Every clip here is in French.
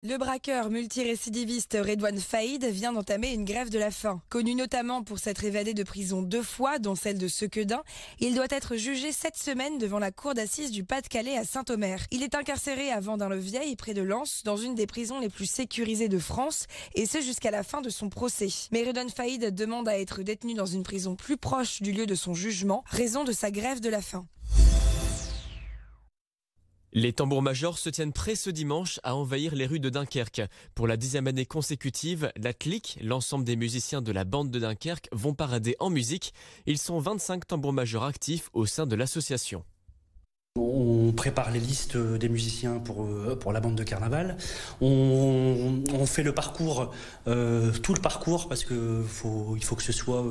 Le braqueur multirécidiviste Redouane Faïd vient d'entamer une grève de la faim. Connu notamment pour s'être évadé de prison 2 fois, dont celle de Sequedin, il doit être jugé cette semaine devant la cour d'assises du Pas-de-Calais à Saint-Omer. Il est incarcéré à Vendin-le-Vieil, près de Lens, dans une des prisons les plus sécurisées de France, et ce jusqu'à la fin de son procès. Mais Redouane Faïd demande à être détenu dans une prison plus proche du lieu de son jugement, raison de sa grève de la faim. Les tambours-majors se tiennent prêts ce dimanche à envahir les rues de Dunkerque. Pour la 10e année consécutive, la Clique, l'ensemble des musiciens de la bande de Dunkerque, vont parader en musique. Ils sont 25 tambours-majors actifs au sein de l'association. On prépare les listes des musiciens pour la bande de carnaval. On fait le parcours, tout le parcours, parce que il faut que ce soit,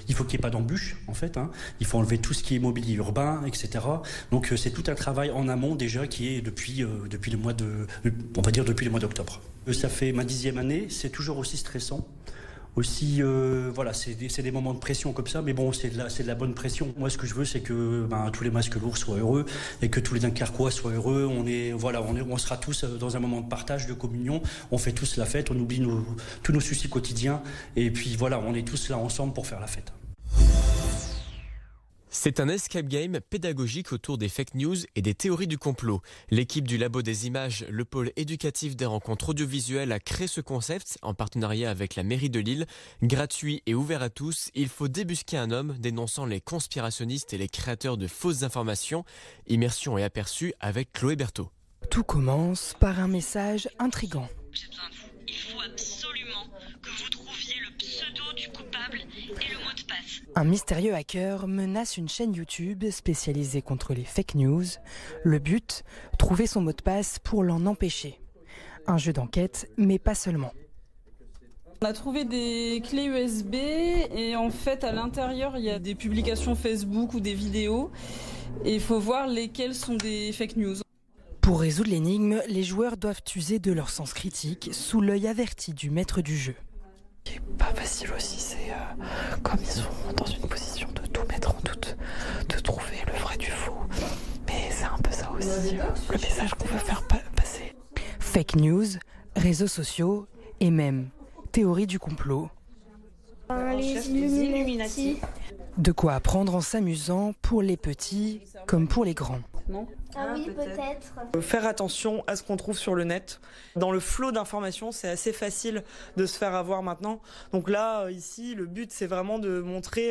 il faut qu'il n'y ait pas d'embûches en fait. Il faut enlever tout ce qui est mobilier urbain, etc. Donc c'est tout un travail en amont déjà qui est depuis le mois depuis le mois d'octobre. Ça fait ma 10e année, c'est toujours aussi stressant. Aussi, voilà, c'est des moments de pression comme ça, mais bon, c'est de la bonne pression. Moi, ce que je veux, c'est que tous les masques lourds soient heureux et que tous les Dunkerquois soient heureux. On sera tous dans un moment de partage, de communion. On fait tous la fête, on oublie tous nos soucis quotidiens. Et puis voilà, on est tous là ensemble pour faire la fête. C'est un escape game pédagogique autour des fake news et des théories du complot. L'équipe du Labo des Images, le pôle éducatif des rencontres audiovisuelles, a créé ce concept en partenariat avec la mairie de Lille. Gratuit et ouvert à tous, il faut débusquer un homme dénonçant les conspirationnistes et les créateurs de fausses informations. Immersion et aperçu avec Chloé Berthaud. Tout commence par un message intriguant. J'ai besoin de vous. Il faut absolument que vous trouviez le pseudo du coupable et le mot de passe. Un mystérieux hacker menace une chaîne YouTube spécialisée contre les fake news. Le but, trouver son mot de passe pour l'en empêcher. Un jeu d'enquête, mais pas seulement. On a trouvé des clés USB et en fait à l'intérieur il y a des publications Facebook ou des vidéos et il faut voir lesquelles sont des fake news. Pour résoudre l'énigme, les joueurs doivent user de leur sens critique sous l'œil averti du maître du jeu. Ce qui est pas facile aussi, c'est comme ils sont dans une position de tout mettre en doute, de trouver le vrai du faux. Mais c'est un peu ça aussi, le message qu'on veut faire passer. Fake news, réseaux sociaux et même théorie du complot. Les Illuminati. De quoi apprendre en s'amusant pour les petits comme pour les grands. Ah oui, peut-être. Faire attention à ce qu'on trouve sur le net. Dans le flot d'informations, c'est assez facile de se faire avoir maintenant. Donc là, ici, le but, c'est vraiment de montrer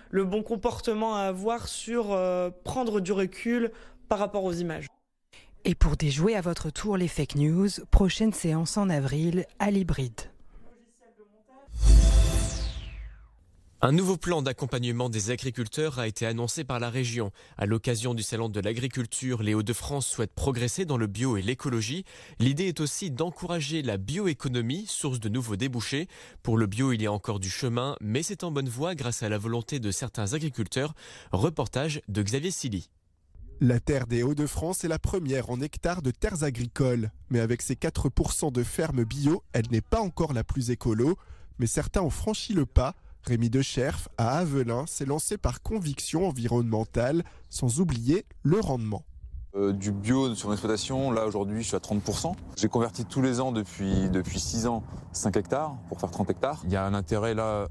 le bon comportement à avoir sur prendre du recul par rapport aux images. Et pour déjouer à votre tour les fake news, prochaine séance en avril à l'Hybride. Un nouveau plan d'accompagnement des agriculteurs a été annoncé par la région. À l'occasion du Salon de l'agriculture, les Hauts-de-France souhaitent progresser dans le bio et l'écologie. L'idée est aussi d'encourager la bioéconomie, source de nouveaux débouchés. Pour le bio, il y a encore du chemin, mais c'est en bonne voie grâce à la volonté de certains agriculteurs. Reportage de Xavier Silly. La terre des Hauts-de-France est la première en hectares de terres agricoles. Mais avec ses 4% de fermes bio, elle n'est pas encore la plus écolo. Mais certains ont franchi le pas. Rémi Decherf, à Avelin, s'est lancé par conviction environnementale, sans oublier le rendement. Du bio sur mon exploitation, là aujourd'hui je suis à 30%. J'ai converti tous les ans depuis 6 ans 5 hectares pour faire 30 hectares. Il y a un intérêt là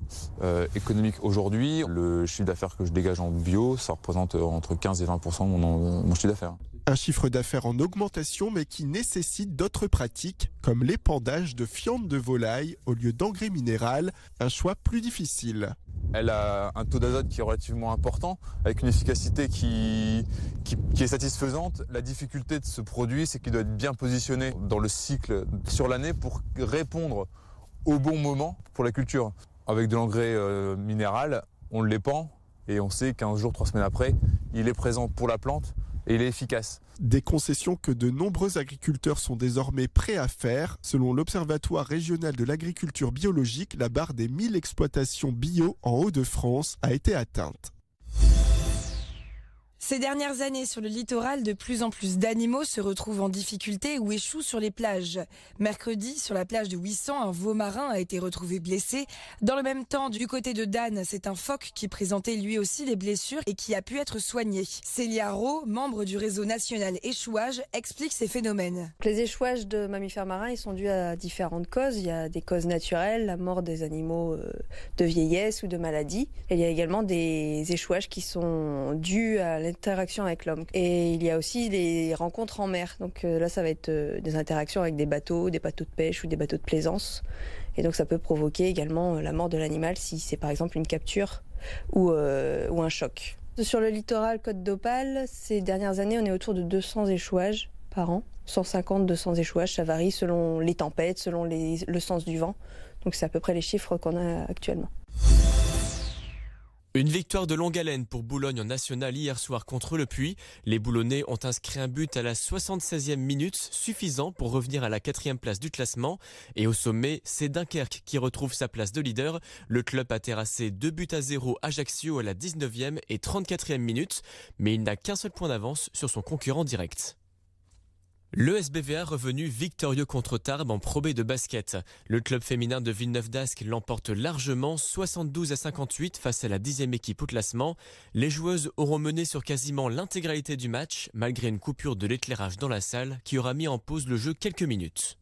économique aujourd'hui. Le chiffre d'affaires que je dégage en bio, ça représente entre 15 et 20% de mon chiffre d'affaires. Un chiffre d'affaires en augmentation mais qui nécessite d'autres pratiques comme l'épandage de fientes de volaille au lieu d'engrais minéral, un choix plus difficile. Elle a un taux d'azote qui est relativement important, avec une efficacité qui est satisfaisante. La difficulté de ce produit, c'est qu'il doit être bien positionné dans le cycle sur l'année pour répondre au bon moment pour la culture. Avec de l'engrais minéral, on l'épand et on sait 15 jours, 3 semaines après, il est présent pour la plante et il est efficace. Des concessions que de nombreux agriculteurs sont désormais prêts à faire. Selon l'Observatoire régional de l'agriculture biologique, la barre des 1000 exploitations bio en Hauts-de-France a été atteinte. Ces dernières années, sur le littoral, de plus en plus d'animaux se retrouvent en difficulté ou échouent sur les plages. Mercredi, sur la plage de Ouissant, un veau marin a été retrouvé blessé. Dans le même temps, du côté de Dan, c'est un phoque qui présentait lui aussi des blessures et qui a pu être soigné. Célia Rowe, membre du réseau national échouage, explique ces phénomènes. Les échouages de mammifères marins, ils sont dus à différentes causes. Il y a des causes naturelles, la mort des animaux de vieillesse ou de maladie. Et il y a également des échouages qui sont dus à l'interaction avec l'homme. Et il y a aussi des rencontres en mer. Donc là, ça va être des interactions avec des bateaux de pêche ou des bateaux de plaisance. Et donc ça peut provoquer également la mort de l'animal si c'est par exemple une capture ou un choc. Sur le littoral Côte d'Opale, ces dernières années, on est autour de 200 échouages par an. 150-200 échouages, ça varie selon les tempêtes, selon le sens du vent. Donc c'est à peu près les chiffres qu'on a actuellement. Une victoire de longue haleine pour Boulogne en national hier soir contre le Puy. Les Boulonnais ont inscrit un but à la 76e minute, suffisant pour revenir à la 4e place du classement. Et au sommet, c'est Dunkerque qui retrouve sa place de leader. Le club a terrassé 2-0 Ajaccio à la 19e et 34e minute, mais il n'a qu'un seul point d'avance sur son concurrent direct. Le SBVA revenu victorieux contre Tarbes en Pro B de basket. Le club féminin de Villeneuve-d'Ascq l'emporte largement 72-58 face à la 10e équipe au classement. Les joueuses auront mené sur quasiment l'intégralité du match, malgré une coupure de l'éclairage dans la salle qui aura mis en pause le jeu quelques minutes.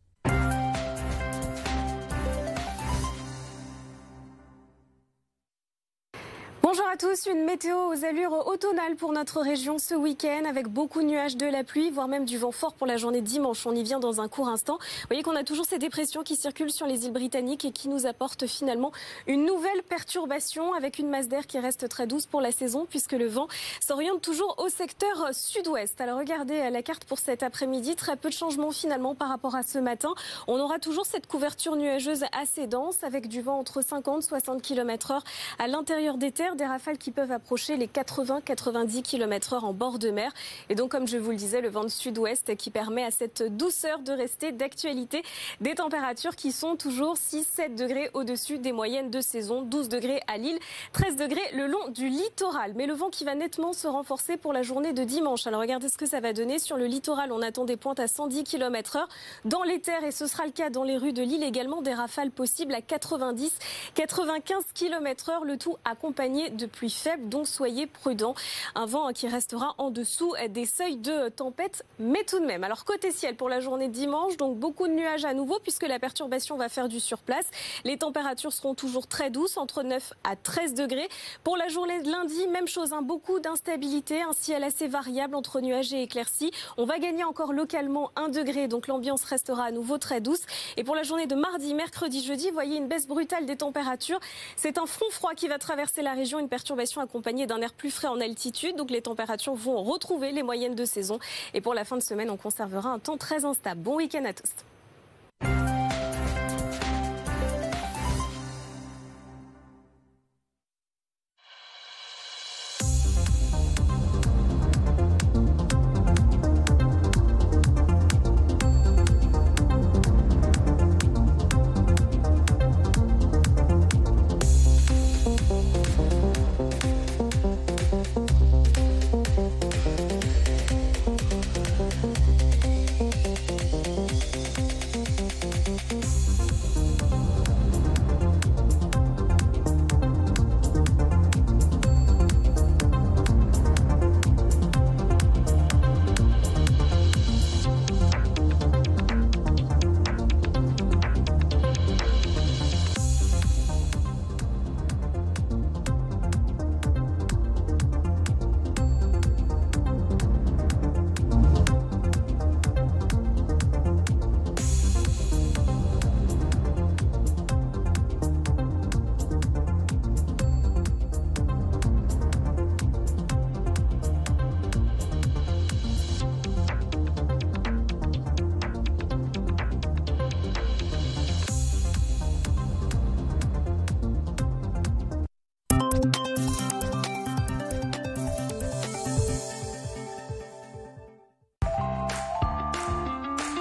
Bonjour à tous, une météo aux allures automnales pour notre région ce week-end avec beaucoup de nuages, de la pluie, voire même du vent fort pour la journée de dimanche. On y vient dans un court instant. Vous voyez qu'on a toujours ces dépressions qui circulent sur les îles britanniques et qui nous apportent finalement une nouvelle perturbation avec une masse d'air qui reste très douce pour la saison puisque le vent s'oriente toujours au secteur sud-ouest. Alors regardez la carte pour cet après-midi, très peu de changements finalement par rapport à ce matin. On aura toujours cette couverture nuageuse assez dense avec du vent entre 50-60 km/h à l'intérieur des terres. Des rafales qui peuvent approcher les 80-90 km/h en bord de mer. Et donc, comme je vous le disais, le vent de sud-ouest qui permet à cette douceur de rester d'actualité. Des températures qui sont toujours 6-7 degrés au-dessus des moyennes de saison. 12 degrés à Lille, 13 degrés le long du littoral. Mais le vent qui va nettement se renforcer pour la journée de dimanche. Alors, regardez ce que ça va donner. Sur le littoral, on attend des pointes à 110 km/h. Dans les terres, et ce sera le cas dans les rues de Lille également, des rafales possibles à 90-95 km/h. Le tout accompagné de pluie faible, donc soyez prudents. Un vent qui restera en dessous des seuils de tempête, mais tout de même. Alors côté ciel pour la journée de dimanche, donc beaucoup de nuages à nouveau puisque la perturbation va faire du surplace. Les températures seront toujours très douces, entre 9 à 13 degrés. Pour la journée de lundi, même chose, beaucoup d'instabilité, un ciel assez variable entre nuages et éclaircies. On va gagner encore localement 1 degré, donc l'ambiance restera à nouveau très douce. Et pour la journée de mardi, mercredi, jeudi, vous voyez une baisse brutale des températures. C'est un front froid qui va traverser la région, une perturbation accompagnée d'un air plus frais en altitude. Donc les températures vont retrouver les moyennes de saison. Et pour la fin de semaine, on conservera un temps très instable. Bon week-end à tous.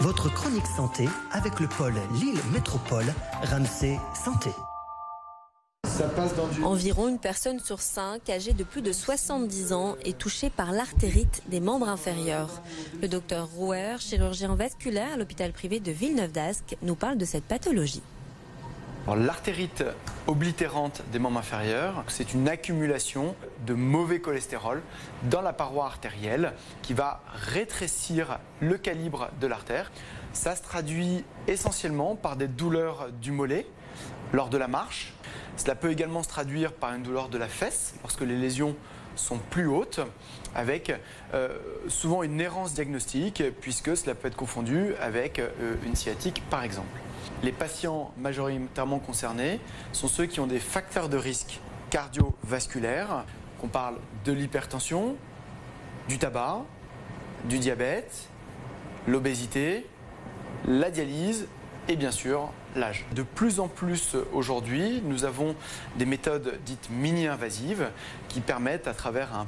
Votre chronique santé avec le pôle Lille Métropole, Ramsay Santé. Ça passe dans du... Environ une personne sur 5 âgée de plus de 70 ans est touchée par l'artérite des membres inférieurs. Le docteur Rouer, chirurgien vasculaire à l'hôpital privé de Villeneuve-d'Ascq, nous parle de cette pathologie. L'artérite oblitérante des membres inférieurs, c'est une accumulation de mauvais cholestérol dans la paroi artérielle qui va rétrécir le calibre de l'artère. Ça se traduit essentiellement par des douleurs du mollet lors de la marche. Cela peut également se traduire par une douleur de la fesse lorsque les lésions sont plus hautes, avec souvent une errance diagnostique puisque cela peut être confondu avec une sciatique par exemple. Les patients majoritairement concernés sont ceux qui ont des facteurs de risque cardiovasculaires, qu'on parle de l'hypertension, du tabac, du diabète, l'obésité, la dialyse et bien sûr l'âge. De plus en plus aujourd'hui, nous avons des méthodes dites mini-invasives qui permettent à travers un